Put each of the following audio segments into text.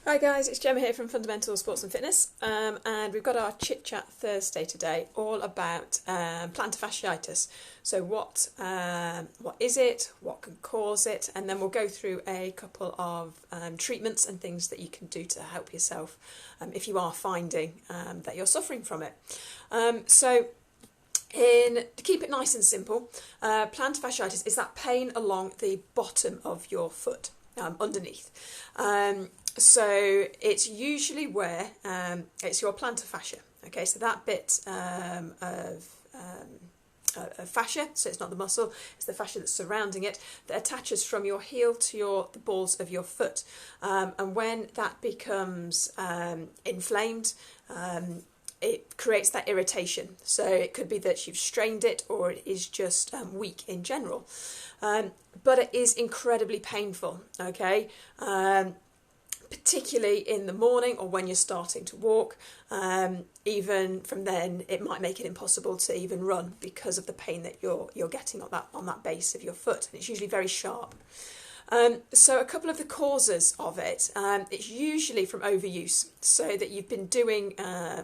Hi guys, it's Gemma here from Fundamental Sports and Fitness, and we've got our Chit Chat Thursday today, all about plantar fasciitis. So what is it? What can cause it? And then we'll go through a couple of treatments and things that you can do to help yourself if you are finding that you're suffering from it. To keep it nice and simple, plantar fasciitis is that pain along the bottom of your foot, underneath. So it's usually where it's your plantar fascia. Okay, so that bit of fascia, so it's not the muscle, it's the fascia that's surrounding it, that attaches from your heel to the balls of your foot. And when that becomes inflamed, it creates that irritation. So it could be that you've strained it, or it is just weak in general. But it is incredibly painful, okay? Particularly in the morning or when you're starting to walk. Even from then, it might make it impossible to even run because of the pain that you're getting on that base of your foot, and it's usually very sharp. So a couple of the causes of it, it's usually from overuse, so that you've been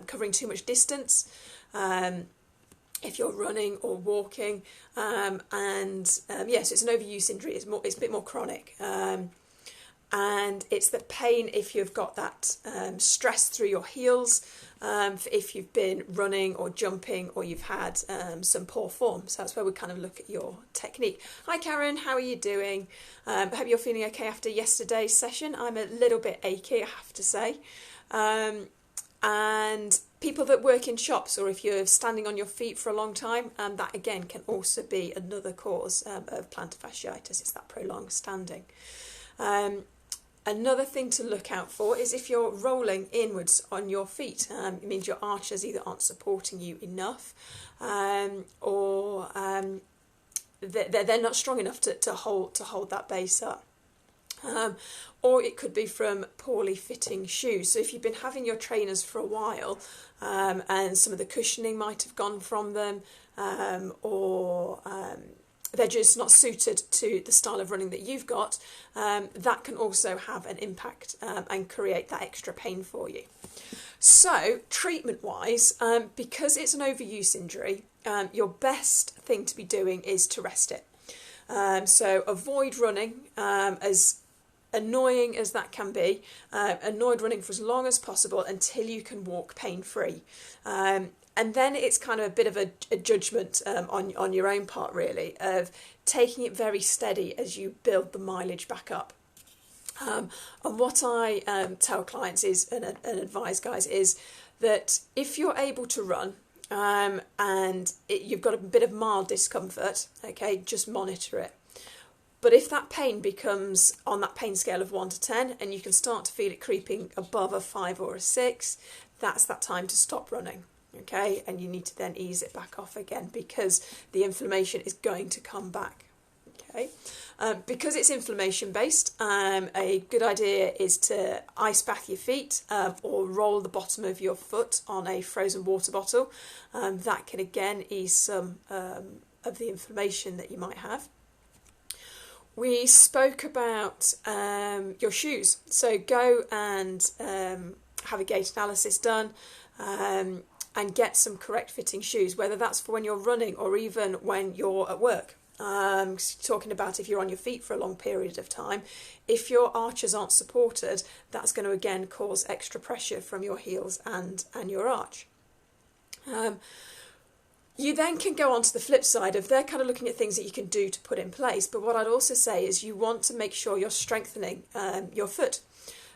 covering too much distance, if you're running or walking, yes, it's an overuse injury. It's a bit more chronic. And it's the pain if you've got that stress through your heels, if you've been running or jumping, or you've had some poor form. So that's where we kind of look at your technique. Hi Karen, how are you doing? Hope you're feeling okay after yesterday's session. I'm a little bit achy, I have to say. And people that work in shops, or if you're standing on your feet for a long time, that again can also be another cause of plantar fasciitis. It's that prolonged standing. Another thing to look out for is if you're rolling inwards on your feet. It means your arches either aren't supporting you enough, or they're not strong enough to hold that base up. Or it could be from poorly fitting shoes. So if you've been having your trainers for a while, and some of the cushioning might have gone from them, or they're just not suited to the style of running that you've got, that can also have an impact and create that extra pain for you. So treatment-wise, because it's an overuse injury, your best thing to be doing is to rest it. So avoid running, as annoying as that can be. Avoid running for as long as possible until you can walk pain-free. And then it's kind of a bit of a judgment on your own part, really, of taking it very steady as you build the mileage back up. And what I tell clients and advise guys is that if you're able to run, and you've got a bit of mild discomfort, okay, just monitor it. But if that pain becomes on that pain scale of 1 to 10, and you can start to feel it creeping above a 5 or a 6, that's that time to stop running. Okay, and you need to then ease it back off again, because the inflammation is going to come back. Okay, because it's inflammation based, a good idea is to ice bath your feet, or roll the bottom of your foot on a frozen water bottle. That can again ease some of the inflammation that you might have. We spoke about your shoes, so go and have a gait analysis done. And get some correct fitting shoes, whether that's for when you're running or even when you're at work. Talking about if you're on your feet for a long period of time, if your arches aren't supported, that's going to again cause extra pressure from your heels and your arch. You then can go on to the flip side of they're kind of looking at things that you can do to put in place. But what I'd also say is you want to make sure you're strengthening your foot.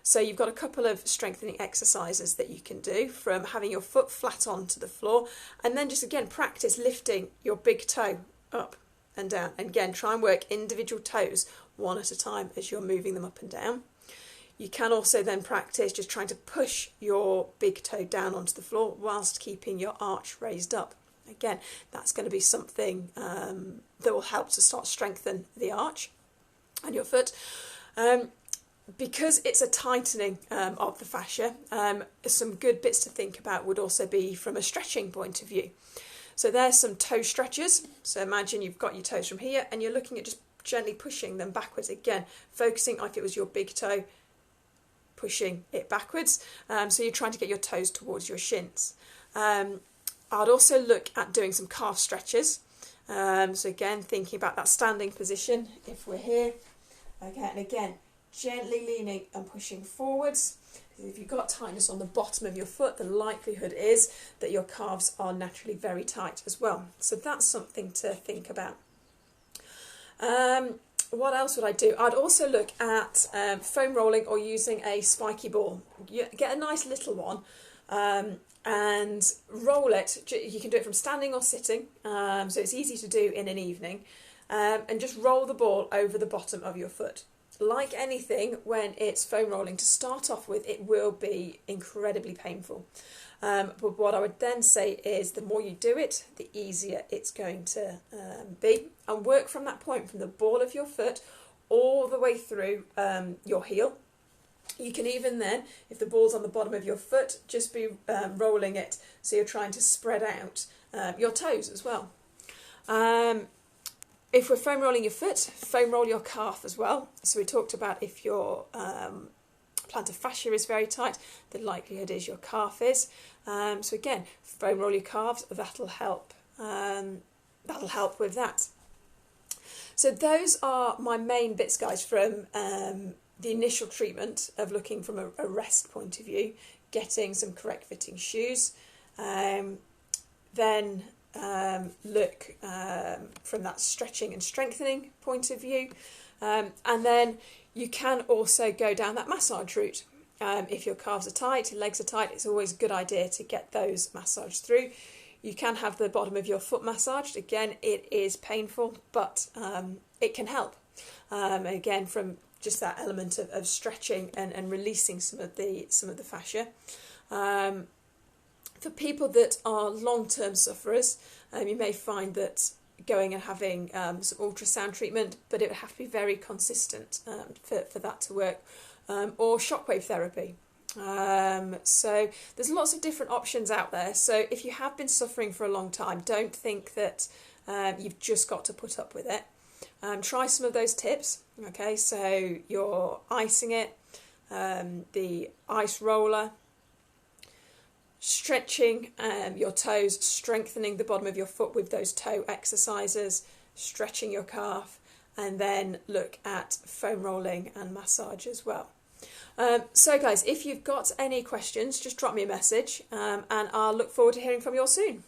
So you've got a couple of strengthening exercises that you can do, from having your foot flat onto the floor, and then just again practice lifting your big toe up and down. And again, try and work individual toes one at a time as you're moving them up and down. You can also then practice just trying to push your big toe down onto the floor whilst keeping your arch raised up. Again, that's going to be something that will help to start strengthen the arch and your foot. Because it's a tightening of the fascia, some good bits to think about would also be from a stretching point of view. So there's some toe stretches. So imagine you've got your toes from here and you're looking at just gently pushing them backwards. Again, focusing like it was your big toe, pushing it backwards. So you're trying to get your toes towards your shins. I'd also look at doing some calf stretches. So again, thinking about that standing position, if we're here. Okay, and again, gently leaning and pushing forwards. If you've got tightness on the bottom of your foot, the likelihood is that your calves are naturally very tight as well. So that's something to think about. What else would I do? I'd also look at foam rolling or using a spiky ball. You get a nice little one and roll it. You can do it from standing or sitting, so it's easy to do in an evening. And just roll the ball over the bottom of your foot. Like anything, when it's foam rolling, to start off with, it will be incredibly painful. But what I would then say is the more you do it, the easier it's going to be. And work from that point, from the ball of your foot all the way through your heel. You can even then, if the ball's on the bottom of your foot, just be rolling it so you're trying to spread out your toes as well. If we're foam rolling your foot, foam roll your calf as well. So we talked about if your plantar fascia is very tight, the likelihood is your calf is. So again, foam roll your calves, that'll help. That'll help with that. So those are my main bits, guys, from the initial treatment of looking from a rest point of view, getting some correct fitting shoes, then look from that stretching and strengthening point of view, and then you can also go down that massage route. If your calves are tight, legs are tight, it's always a good idea to get those massaged through. You can have the bottom of your foot massaged. Again, it is painful, but it can help. Again, from just that element of stretching and releasing some of the fascia. For people that are long-term sufferers, you may find that going and having some ultrasound treatment, but it would have to be very consistent for that to work, or shockwave therapy. So there's lots of different options out there. So if you have been suffering for a long time, don't think that you've just got to put up with it. Try some of those tips. Okay, so you're icing it, the ice roller, stretching your toes, strengthening the bottom of your foot with those toe exercises, stretching your calf, and then look at foam rolling and massage as well. So guys, if you've got any questions, just drop me a message, and I'll look forward to hearing from you all soon.